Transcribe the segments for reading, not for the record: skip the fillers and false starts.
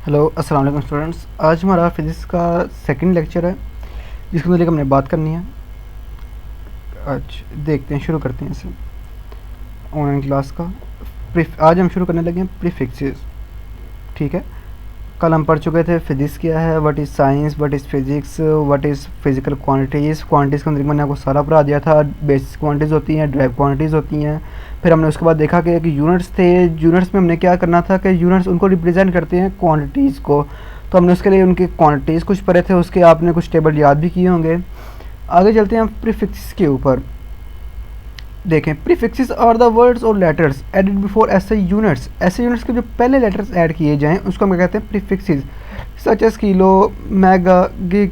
Hello अस्सलाम वालेकुम students. आज हमारा फिज़िक्स का सेकंड लेक्चर है जिसके मतलब हमने बात करनी है। आज देखते हैं, शुरू करते हैं इसे ऑनलाइन क्लास का। आज हम शुरू करने लगे हैं प्रीफिक्सेस। ठीक है, कल हम पढ़ चुके थे फिज़िक्स क्या है, what is science, what is physics, what is physical quantities. Quantities के अंदर मैंने आपको सारा पढ़ा दिया था। बेसिक क्वांटिटीज़ होती हैं, ड्राइव क्वांटिटीज़ होती हैं। फिर हमने उसके बाद देखा कि यूनिट्स थे। यूनिट्स में हमने क्या करना था कि यूनिट्स उनको रिप्रेजेंट करते हैं क्वांटिटीज़ को। तो हमने उसके लिए उनकी क्वांटिटीज़ कुछ पढ़े थे, उसके आपने कुछ टेबल याद भी किए होंगे। आगे चलते हैं हम प्रीफिक्स के ऊपर। देखें, प्रीफिक्सेस आर द वर्ड्स और लेटर्स एडेड बिफोर ऐसे यूनिट्स। ऐसे यूनिट्स के जो पहले लेटर्स ऐड किए जाएं उसको हम क्या कहते हैं, prefixes, such as kilo, mega, giga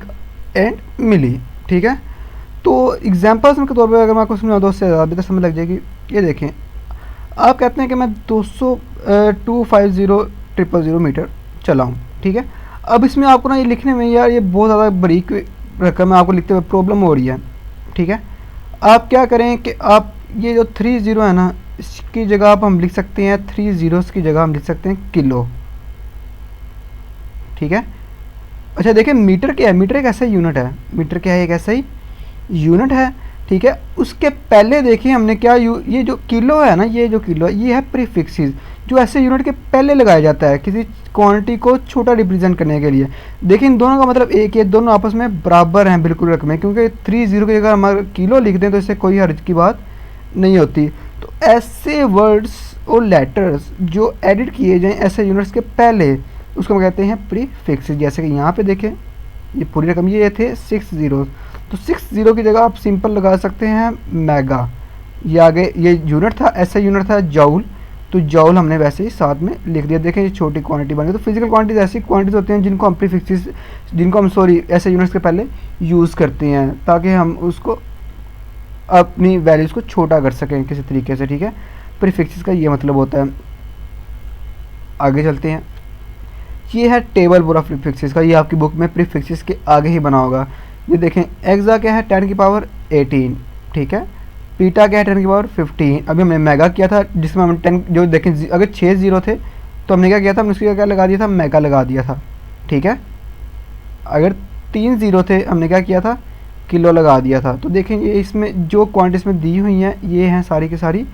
and milli. ठीक है, तो एग्जांपल्स के तौर पर अगर मैं आपको समझाऊँ तो उससे ज़्यादा बेहतर समझ लग जाएगी। ये देखें, आप कहते हैं कि मैं 250 मीटर चलाऊँ। ठीक है, अब इसमें आपको ना ये लिखने में यार ये बहुत ज़्यादा बारीक रकम है, आपको लिखते हुए प्रॉब्लम हो रही है। ठीक है, आप क्या करें कि आप ये जो 30 है ना, इसकी जगह आप हम लिख सकते हैं 30 की जगह हम लिख सकते हैं किलो। ठीक है, अच्छा देखें, मीटर क्या है? मीटर एक ऐसा यूनिट है। मीटर क्या है? एक ऐसा ही यूनिट है। ठीक है, उसके पहले देखिए हमने क्या ये जो किलो है ना, ये जो किलो है ये है प्रीफिक्सेस, जो ऐसे यूनिट के पहले लगाया जाता है किसी क्वांटिटी को छोटा रिप्रेजेंट करने के लिए। देखिए इन दोनों का मतलब एक है, दोनों आपस में बराबर हैं बिल्कुल रकमें, क्योंकि 30 की जगह हम किलो लिख दें तो इससे कोई हर्ज की बात नहीं होती। तो ऐसे वर्ड्स और लेटर्स जो एडिट किए जाएँ ऐसे यूनिट्स के पहले, उसको हम कहते हैं प्रीफिक्सेस। जैसे कि यहाँ पे देखें, ये पूरी रकम ये थे 60, तो 60 की जगह आप सिंपल लगा सकते हैं मेगा। ये आगे ये यूनिट था, ऐसा यूनिट था जॉउल, तो जॉउल हमने वैसे ही साथ में लिख दिया। देखें ये छोटी क्वांटिटी बन गई। तो फिजिकल क्वांटिटीज ऐसी क्वांटिटीज होती हैं जिनको हम प्रीफिक्सेस, जिनको हम ऐसे यूनिट्स के पहले यूज़ करते हैं ताकि हम उसको अपनी वैल्यूज़ को छोटा कर सकें किसी तरीके से। ठीक है, प्रीफिक्सेस का ये मतलब होता है। आगे चलते हैं, ये है टेबल पूरा प्रीफिक्सेस का, ये आपकी बुक में प्रीफिक्सेस के आगे ही बना होगा। ये देखें, एक्सा क्या है 10⁻18। ठीक है, पीटा क्या है 10⁻15। अभी हमने मेगा किया था जिसमें हम 10 जो देखें, अगर 6 जीरो थे तो हमने क्या किया था, हमने उसकी क्या लगा दिया था, मेगा लगा दिया था। ठीक है, अगर 3 जीरो थे हमने क्या किया था, किलो लगा दिया था। तो देखें ये इसमें जो क्वांटिटीज में दी हुई हैं ये हैं सारी की सारी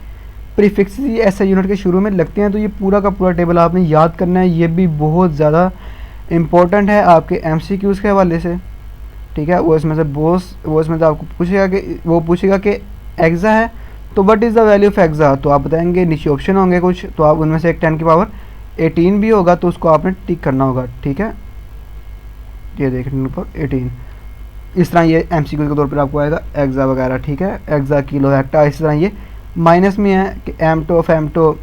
प्रीफिक्सेस, ये ऐसे यूनिट के शुरू में लगते हैं। तो ये पूरा का पूरा टेबल आपने याद करना है, ये भी बहुत ज़्यादा इम्पोर्टेंट है आपके एमसीक्यूज़ के हवाले से। ठीक है, वो इसमें से आपको पूछेगा कि एक्सा है तो what is the value of x, तो आप बताएंगे, नीचे ऑप्शन होंगे कुछ, तो आप उनमें से एक 10⁻18 भी होगा तो उसको आपने टिक करना होगा। ठीक है, ये देखें 10⁻18, इस तरह ये एमसीक्यू के तौर पर आपको आएगा एक्सा वगैरह। ठीक है, एक्सा, किलो, हेक्टा, इस तरह ये माइनस में है कि एमटो,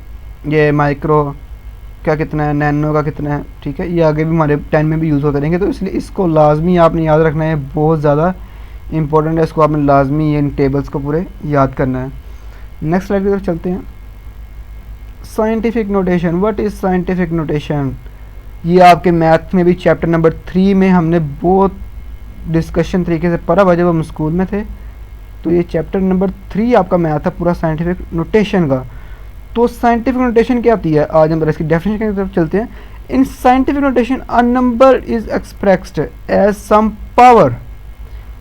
ये माइक्रो का कितना है, नैनो का कितना है। ठीक है, ये आगे भी हमारे 10 में भी यूज़ होते रहेंगे, तो इसलिए इसको लाजमी आपने याद रखना है, बहुत ज़्यादा इंपॉर्टेंट है, इसको आपने लाजमी इन टेबल्स को पूरे याद करना है। नेक्स्ट स्लाइड की तरफ चलते हैं। Scientific notation, what is scientific notation? ये आपके मैथ में भी चैप्टर नंबर 3 में हमने बहुत डिस्कशन तरीके से पढ़ा हुआ जब हम स्कूल में थे। तो ये चैप्टर नंबर 3 आपका मैथ है पूरा साइंटिफिक नोटेशन का। तो साइंटिफिक नोटेशन क्या होती है, आज हम इसकी डेफिनेशन की तरफ चलते हैं। In scientific notation a number is expressed as some power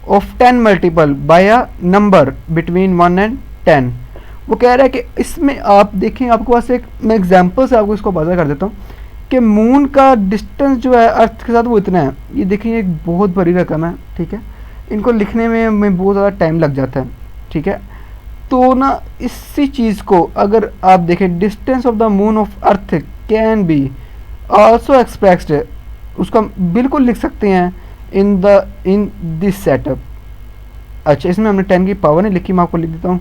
of 10 multiple by a number between 1 and 10। वो कह रहा है कि इसमें आप देखें, आपके पास एक मैं एग्जांपल से आपको इसको वाज़ा कर देता हूँ कि मून का डिस्टेंस जो है अर्थ के साथ वो इतना है। ये देखिए एक बहुत बड़ी रकम है। ठीक है, इनको लिखने में बहुत ज़्यादा टाइम लग जाता है। ठीक है, तो ना इसी चीज़ को अगर आप देखें, distance of the moon of earth can be also expressed, उसको हम बिल्कुल लिख सकते हैं इन दिस सेटअप। अच्छा, इसमें हमने 10 की पावर नहीं लिखी, मैं आपको लिख देता हूँ।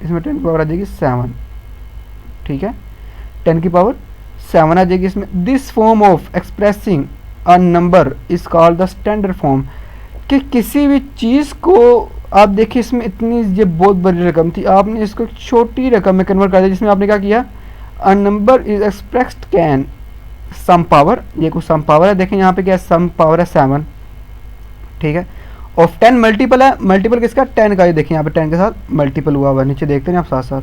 इसमें 10 की पावर आ जाएगी 7। ठीक है, 10 की पावर 7 आ जाएगी इसमें। This form of expressing a number is called the standard form, कि किसी भी चीज़ को आप देखिए, इसमें इतनी ये बहुत बड़ी रकम थी, आपने इसको एक छोटी रकम में कन्वर्ट कर दिया, जिसमें आपने क्या किया, a number is expressed can some power, ये कुछ सम पावर है। देखें यहाँ पे क्या है, सम पावर है 7। ठीक है, ऑफ 10 मल्टीपल है, मल्टीपल किसका, 10 का। ये देखिए यहाँ पे 10 के साथ मल्टीपल हुआ हुआ है, नीचे देखते हैं आप साथ साथ।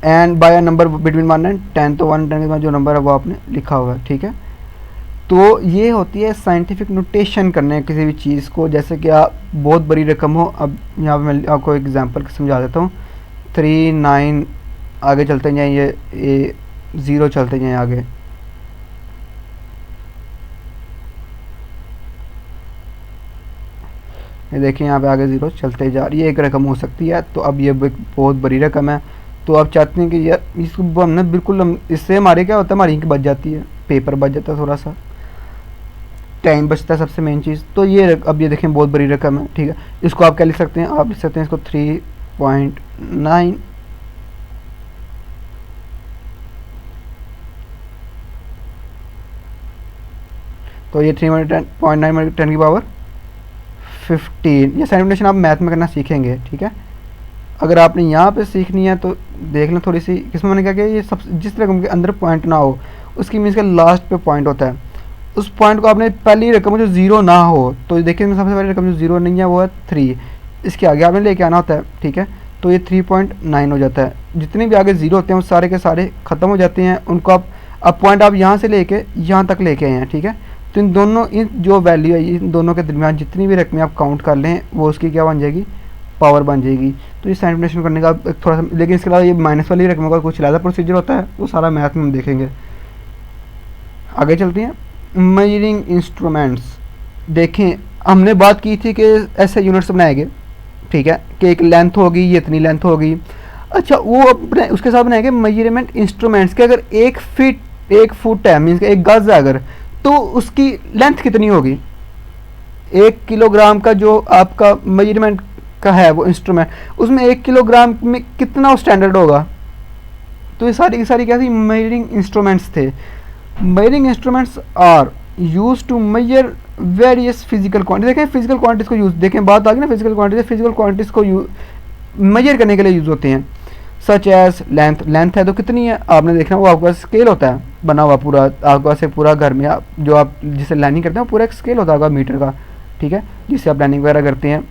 And by a number between 1 and 10, तो 1 और 10 के बाद जो नंबर है वो आपने लिखा हुआ है, ठीक है। तो ये होती है साइंटिफिक नोटेशन करने किसी भी चीज़ को, जैसे कि आप बहुत बड़ी रकम हो। अब यहाँ पे मैं आपको एग्जांपल समझा देता हूँ। 3 9 आगे चलते जाएँ, ये 0 चलते जाएँ आगे। ये देखिए यहाँ पे आगे 0 चलते जा रही है, एक रकम हो सकती है। तो अब ये एक बहुत बड़ी रकम है, तो आप चाहते हैं कि यार इसको हमने बिल्कुल, हम इससे हमारे क्या होता है, हमारी इंक बच जाती है, पेपर बच जाता है, थोड़ा सा टाइम बचता है, सबसे मेन चीज़। तो ये अब ये देखें बहुत बड़ी रकम है, ठीक है। इसको आप क्या लिख सकते हैं, आप लिख सकते हैं इसको 3.9, तो ये 3.9 10 की पावर 15। ये साइंटिफिक आप मैथ में करना सीखेंगे, ठीक है। अगर आपने यहाँ पे सीखनी है तो देख लें थोड़ी सी, किसमें मैंने क्या किया, ये सब जिस रकम के अंदर पॉइंट ना हो उसकी मीन्स का लास्ट पे पॉइंट होता है, उस पॉइंट को आपने पहली रकम जो 0 ना हो, तो देखिए सबसे पहली रकम जो 0 नहीं है वो है 3, इसके आगे आपने लेके आना होता है, ठीक है। तो ये 3.9 हो जाता है। जितने भी आगे 0 होते हैं वो सारे के सारे ख़त्म हो जाते हैं, उनको अब पॉइंट आप यहाँ से लेके यहाँ तक लेके आए हैं, ठीक है। तो इन दोनों, इन जो वैल्यू है इन दोनों के दरमियान जितनी भी रकमें आप काउंट कर लें वो उसकी क्या बन जाएगी, पावर बन जाएगी। तो ये साइंटिफिक करने का एक थोड़ा सा, लेकिन इसके अलावा ये माइनस वाली रकमों का कुछ ज़्यादा प्रोसीजर होता है, वो सारा मैथ में हम देखेंगे। आगे चलते हैं, मेजरिंग इंस्ट्रूमेंट्स। देखें हमने बात की थी कि ऐसे यूनिट्स बनाए गए, ठीक है, कि एक लेंथ होगी, ये इतनी लेंथ होगी। अच्छा, वो अपने उसके साथ बनाए गए मेजरमेंट इंस्ट्रूमेंट्स के, अगर 1 फुट है मीन्स एक गज है अगर, तो उसकी लेंथ कितनी होगी। 1 किलोग्राम का जो आपका मेजरमेंट का है वो इंस्ट्रूमेंट, उसमें 1 किलोग्राम में कितना स्टैंडर्ड होगा। तो ये सारी की सारी क्या थी, मेजरिंग इंस्ट्रूमेंट्स थे। Measuring instruments are used to measure various physical quantity. देखें फिजिकल क्वांटिटीज को यूज, देखें बात आ गई ना फिजिकल क्वांटिटी, फिजिकल क्वांटिटीज को मेजर करने के लिए यूज होते हैं। सच एज लेंथ, लेंथ है तो कितनी है आपने देखना, वो आपके पास स्केल होता है बना हुआ पूरा, आपके पास एक पूरा घर में आप जो आप जिसे लाइनिंग करते हैं पूरा एक स्केल होता होगा मीटर का, ठीक है, जिससे आप लाइनिंग वगैरह करते हैं।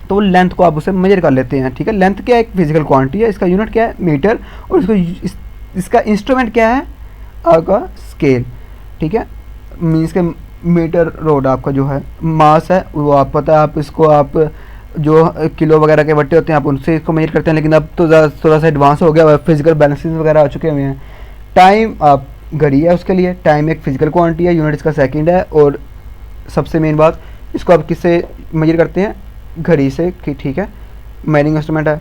तो वो लेंथ को आप उसे मेजर कर लेते हैं, ठीक है। लेंथ क्या है, एक फिजिकल क्वांटिटी है, इसका यूनिट क्या है, मीटर, और इसका इंस्ट्रूमेंट क्या है, आपका स्केल, ठीक है। मीन्स के मीटर रोड आपका जो है मास है वो आप पता है, आप इसको आप जो किलो वगैरह के बट्टे होते हैं आप उनसे इसको मेजर करते हैं, लेकिन अब तो थोड़ा सा एडवांस हो गया, फिजिकल बैलेंसेस वगैरह आ चुके हुए हैं। टाइम आप घड़ी है उसके लिए, टाइम एक फिजिकल क्वांटिटी है, यूनिट इसका सेकंड है, और सबसे मेन बात इसको आप किससे मेजर करते हैं, घड़ी से, ठीक है। मेजरिंग इंस्ट्रूमेंट है,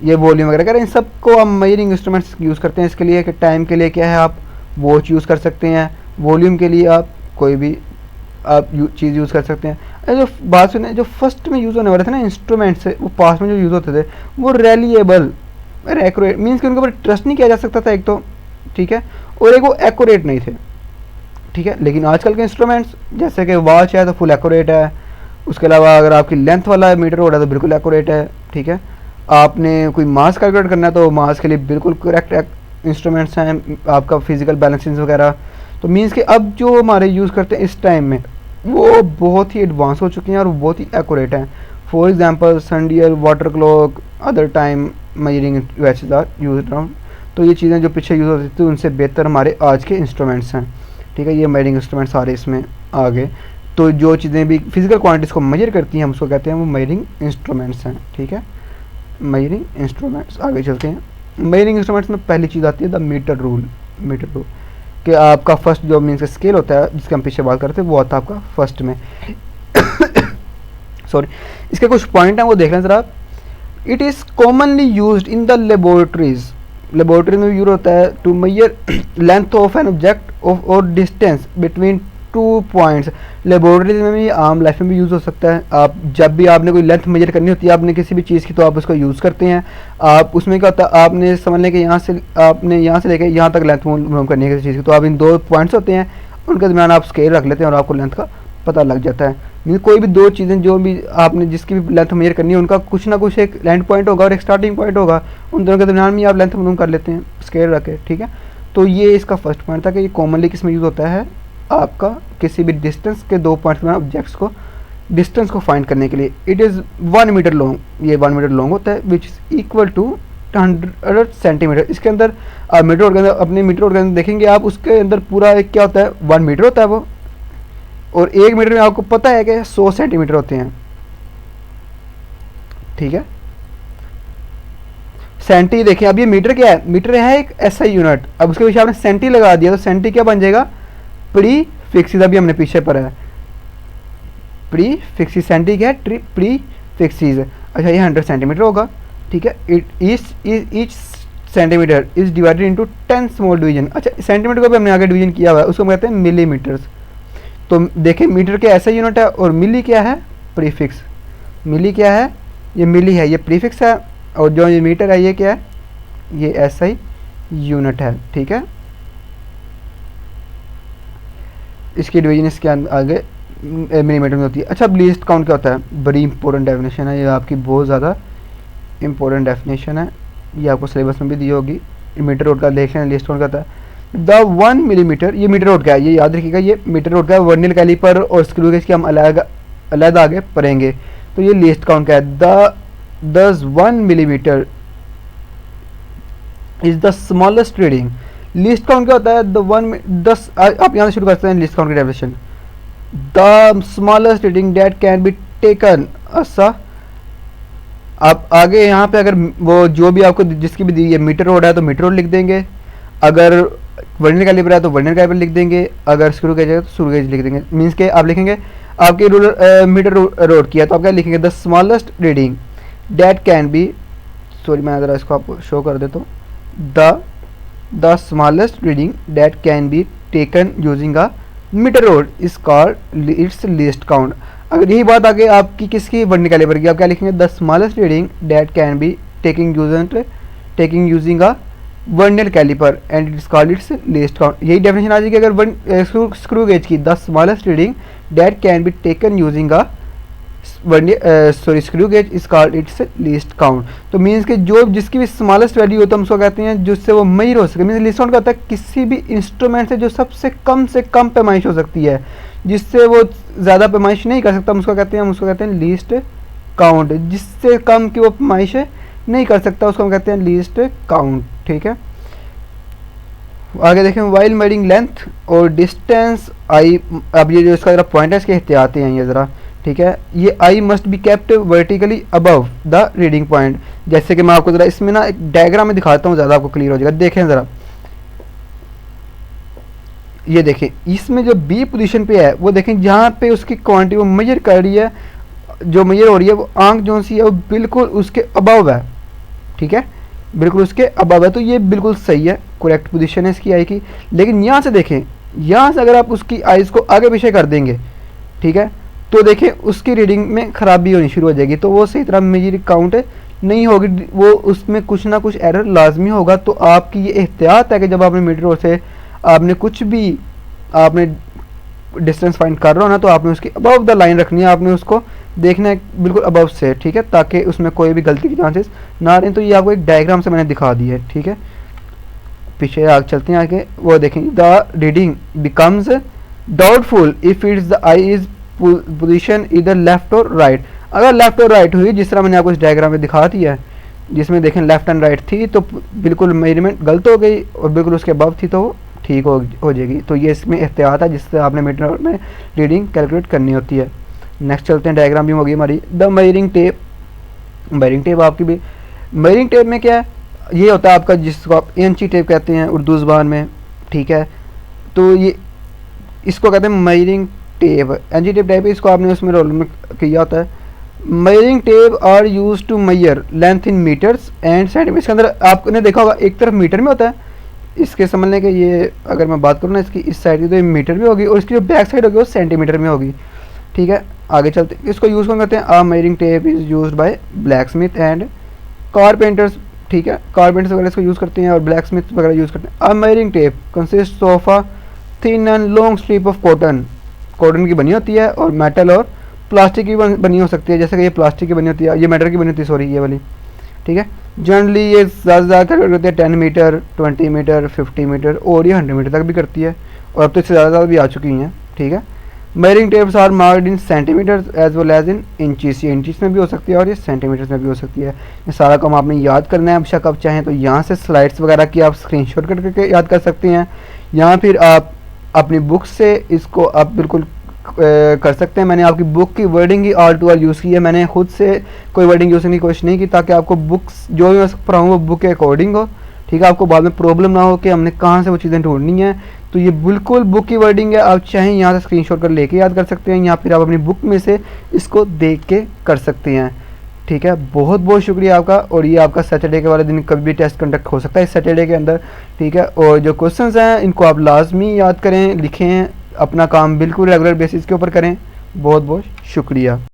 ये वॉल्यूम वगैरह करें, इन सब को हम मेजरिंग इंस्ट्रूमेंट्स यूज़ करते हैं इसके लिए। कि टाइम के लिए क्या है, आप वॉच यूज़ कर सकते हैं, वॉल्यूम के लिए आप कोई भी आप चीज़ यूज़ कर सकते हैं। जो बात सुने, जो फर्स्ट में यूज़ होने वाले थे ना इंस्ट्रूमेंट से, वो पास्ट में जो यूज़ होते थे वो रिलायबल और एक्यूरेट, मीन्स कि उनके ऊपर ट्रस्ट नहीं किया जा सकता था एक तो, ठीक है, और एक वो एक्यूरेट नहीं थे, ठीक है। लेकिन आजकल के इंस्ट्रूमेंट्स जैसे कि वॉच है तो फुल एक्यूरेट है, उसके अलावा अगर आपकी लेंथ वाला मीटर हो रहा है तो बिल्कुल एक्यूरेट है, ठीक है। आपने कोई मास कैलकुलेट करना है तो मास के लिए बिल्कुल करेक्ट इंस्ट्रूमेंट्स हैं, आपका फिजिकल बैलेंसिंग वगैरह। तो मीन्स कि अब जो हमारे यूज़ करते हैं इस टाइम में वो बहुत ही एडवांस हो चुके हैं और बहुत ही एक्यूरेट हैं। For example sundial, water clock, other time measuring watches are used around. तो ये चीज़ें जो पीछे यूज़ होती थी उनसे बेहतर हमारे आज के इंस्ट्रूमेंट्स हैं, ठीक है। ये मेजरिंग इंस्ट्रूमेंट्स सारे इसमें आ गए। तो जो चीज़ें भी फिजिकल क्वांटिटीज़ को मेजर करती हैं हम उसको कहते हैं वो मेजरिंग इंस्ट्रूमेंट्स हैं, ठीक है। मेजरिंग इंस्ट्रूमेंट्स, आगे चलते हैं। मेजरिंग इंस्ट्रूमेंट्स में पहली चीज़ आती है the metre rule. Metre rule कि आपका फर्स्ट जो मीन्स स्केल होता है जिसके हम पीछे बात करते हैं वो आता है आपका फर्स्ट में सॉरी, इसके कुछ पॉइंट हैं वो देख लें ज़रा। It is commonly used in the laboratories, laboratory में यूज होता है to measure length of an object और डिस्टेंस बिटवीन 2 पॉइंट्स। लेबोरेटरीज में भी आम लाइफ में भी यूज़ हो सकता है। आप जब भी आपने कोई लेंथ मेजर करनी होती है आपने किसी भी चीज़ की तो आप उसको यूज़ करते हैं। आप उसमें क्या होता है, आपने समझ लें कि यहाँ से आपने यहाँ से लेकर यहाँ तक लेंथ मूव करनी है किसी चीज़ की, तो आप इन 2 पॉइंट्स होते हैं उनके दरमियान आप स्केल रख लेते हैं और आपको लेंथ का पता लग जाता है। मीन कोई भी 2 चीज़ें जो भी आपने जिसकी भी लेंथ मेजर करनी है उनका कुछ ना कुछ एक एंड पॉइंट होगा और एक स्टार्टिंग पॉइंट होगा, उन दोनों के दरमियान में आप लेंथ मूव कर लेते हैं स्केल रख के, ठीक है। तो ये इसका फर्स्ट पॉइंट था कि ये कॉमनली किस में यूज़ होता है, आपका किसी भी डिस्टेंस के 2 पॉइंट्स में ऑब्जेक्ट्स को डिस्टेंस को फाइंड करने के लिए। इट इज़ 1 मीटर लॉन्ग, ये 1 मीटर लॉन्ग होता है, which is equal to 100 centimetre. इसके अंदर आप मीटर रोड के अंदर, अपने मीटर रोड के अंदर देखेंगे आप, उसके अंदर पूरा एक क्या होता है, 1 मीटर होता है वो, और 1 मीटर में आपको पता है कि 100 सेंटीमीटर होते हैं, ठीक है। सेंटी देखें, अब ये मीटर क्या है, मीटर है एक ऐसा यूनिट, अब उसके पीछे आपने सेंटी लगा दिया तो सेंटी क्या बन जाएगा, प्री फिक्सिस। अभी हमने पीछे पढ़ा है प्री फिक्सिस, सेंटी क्या है, प्री फिक्सिस। अच्छा ये 100 सेंटीमीटर होगा, ठीक है। Each centimetre is divided into 10 small division. अच्छा सेंटीमीटर को भी हमने आगे डिवीजन किया हुआ है, उसको हम कहते हैं मिलीमीटर्स। तो देखें मीटर के ऐसा यूनिट है, और मिली क्या है, प्रीफिक्स। मिली क्या है, ये मिली है, ये प्रीफिक्स है, और जो ये मीटर है ये क्या है, ये ऐसा ही यूनिट है, ठीक है। इसकी डिवीजन इसके आगे मिलीमीटर में होती है। अच्छा अब लीस्ट काउंट क्या होता है, बड़ी इंपॉर्टेंट डेफिनेशन है ये, आपकी बहुत ज़्यादा इंपॉर्टेंट डेफिनेशन है, ये आपको सिलेबस में भी दी होगी। मीटर रोड का देख लें, लीस्ट काउंट का होता है द 1 मिलीमीटर। ये मीटर रोड का है, ये याद रखिएगा, ये मीटर रोड का है। वर्नियर कैलिपर और स्क्रू गेज की हम अलग आगे पढ़ेंगे। तो ये लीस्ट काउंट का है, the 1 millimetre is the smallest reading. Least count क्या होता है, द 10। आप यहाँ से शुरू करते हैं लीस्ट काउंट की definition. The smallest reading that can be taken. अच्छा आप आगे यहाँ पे अगर वो जो भी आपको जिसकी भी दी है, मीटर रोड है तो मीटर रोड लिख देंगे, अगर वर्नियर कैलिपर है तो वर्नियर कैलिपर लिख देंगे, अगर स्क्रू गेज है तो स्क्रू गेज लिख देंगे। मीन्स के आप लिखेंगे आपके रूलर मीटर रोड किया तो आप क्या लिखेंगे, the smallest reading that can be, sorry मैं ज़रा इसको आपको शो कर देता हूँ, the smallest reading that can be taken using a metre rod is called its least count. अगर यही बात आगे आपकी किसकी, वर्नियर कैलिपर की, आप क्या लिखेंगे, the smallest reading that can be taking using a vernier calliper and it is called its least count. यही डेफिनेशन आ जाएगी अगर स्क्रू गेज की, the smallest reading that can be taken using a screw gauge is called its least count. तो means कि जो जिसकी भी स्मॉलेस्ट वैल्यू होता है हम उसको कहते हैं जिससे वो मेजर हो सके। मीन्स लीस्ट काउंट का होता है किसी भी इंस्ट्रूमेंट से जो सबसे कम पैमाइश हो सकती है, जिससे वो ज़्यादा पैमाइश नहीं कर सकता, हम उसको कहते हैं लीस्ट काउंट। जिससे कम की वो पैमाइश नहीं कर सकता उसको हम कहते हैं लीस्ट काउंट, ठीक है। आगे देखें, वाइल मेजरिंग लेंथ और डिस्टेंस आई। अब ये जो इसका ज़रा पॉइंट है इसके एहतियात हैं ये ज़रा, ठीक है। ये I must be kept vertically above the reading point. जैसे कि मैं आपको ज़रा इसमें ना एक डायग्राम में दिखाता हूँ, ज़्यादा आपको क्लियर हो जाएगा। देखें ज़रा, ये देखें इसमें जो बी पोजीशन पे है वो देखें, जहाँ पे उसकी क्वांटिटी वो मेजर कर रही है, जो मेजर हो रही है वो आंख जो सी है वो बिल्कुल उसके अबव है, ठीक है, बिल्कुल उसके अबव है। तो ये बिल्कुल सही है, करेक्ट पोजीशन है इसकी आई की। लेकिन यहाँ से देखें, यहाँ से अगर आप उसकी आइज़ को आगे पीछे कर देंगे, ठीक है, तो देखें उसकी रीडिंग में ख़राबी होनी शुरू हो जाएगी, तो वो सही तरह मेजर काउंट नहीं होगी, वो उसमें कुछ ना कुछ एरर लाजमी होगा। तो आपकी ये एहतियात है कि जब आपने मीटर से आपने कुछ भी आपने डिस्टेंस फाइंड कर रहे हो ना, तो आपने उसकी अबव द लाइन रखनी है, आपने उसको देखना है बिल्कुल अबव से, ठीक है, ताकि उसमें कोई भी गलती की चांसेस ना रहें। तो ये आपको एक डायग्राम से मैंने दिखा दी है, ठीक है। पीछे आगे चलते हैं, आगे वो देखें, the reading becomes doubtful if it's the I is position इधर लेफ्ट और राइट। अगर लेफ्ट और राइट हुई, जिस तरह मैंने आपको इस डायग्राम में दिखा दिया है, जिसमें देखें लेफ्ट एंड राइट थी तो बिल्कुल मेजरमेंट गलत हो गई, और बिल्कुल उसके अबव थी तो ठीक हो जाएगी। तो ये इसमें एहतियात है जिससे आपने मीटर में रीडिंग कैलकुलेट करनी होती है। नेक्स्ट चलते हैं, डायग्राम भी होगी हमारी। The measuring tape, measuring tape आपकी भी, मेजरिंग टेप में क्या है, ये होता है आपका जिसको आप इंची टेप कहते हैं उर्दू ज़बान में, ठीक है। तो ये इसको कहते हैं मेजरिंग टेप, इंची टेप टाइप है, इसको आपने उसमें रोल में किया होता है। Measuring tape are used to measure length in metres and centimetre. इसके अंदर आपने देखा होगा एक तरफ मीटर में होता है, इसके समझने के ये अगर मैं बात करूँ ना इसकी इस साइड की, तो ये मीटर में होगी, और इसकी जो बैक साइड होगी वो सेंटीमीटर में होगी, ठीक है। आगे चलते, इसको यूज़ कौन करते हैं, a measuring tape is used by blacksmith and carpenters, ठीक है, कारपेंटर्स वगैरह इसको यूज़ करते हैं और ब्लैक स्मिथ वगैरह यूज़ करते हैं। A measuring tape consist of a thin and long strip of cotton की बनी होती है, और मेटल और प्लास्टिक की बनी हो सकती है, जैसे कि ये प्लास्टिक की बनी होती है, ये मेटल की बनी होती है, सॉरी ये वाली, ठीक है। जनरली ये ज़्यादातर करती है 10 मीटर, 20 मीटर, 50 मीटर और ये 100 मीटर तक भी करती है, और अब तो इससे ज़्यादा भी आ चुकी हैं, ठीक है। Measuring tapes are marked in centimetres as well as in inches, ये इंचेस में भी हो सकती है और ये सेंटीमीटर्स में भी हो सकती है। ये सारा काम आपने याद करना है। बेशक आप चाहें तो यहाँ से स्लाइड्स वगैरह की आप स्क्रीनशॉट करके याद कर सकते हैं, या फिर आप अपनी बुक से इसको आप बिल्कुल कर सकते हैं। मैंने आपकी बुक की वर्डिंग ही ऑल टू ऑल यूज़ की है, मैंने खुद से कोई वर्डिंग यूज़ करने की कोशिश नहीं की, ताकि आपको बुक्स जो भी मैं पढ़ाऊँ वो बुक के अकॉर्डिंग हो, ठीक है। आपको बाद में प्रॉब्लम ना हो कि हमने कहाँ से वो चीज़ें ढूंढनी है। तो ये बिल्कुल बुक की वर्डिंग है, आप चाहें यहाँ से स्क्रीनशॉट कर लेके याद कर सकते हैं, या फिर आप अपनी बुक में से इसको देख के कर सकते हैं, ठीक है। बहुत बहुत शुक्रिया आपका। और ये आपका सैटरडे के वाले दिन कभी भी टेस्ट कंडक्ट हो सकता है इस सैटरडे के अंदर, ठीक है। और जो क्वेश्चंस हैं इनको आप लाजमी याद करें, लिखें, अपना काम बिल्कुल रेगुलर बेसिस के ऊपर करें। बहुत बहुत शुक्रिया।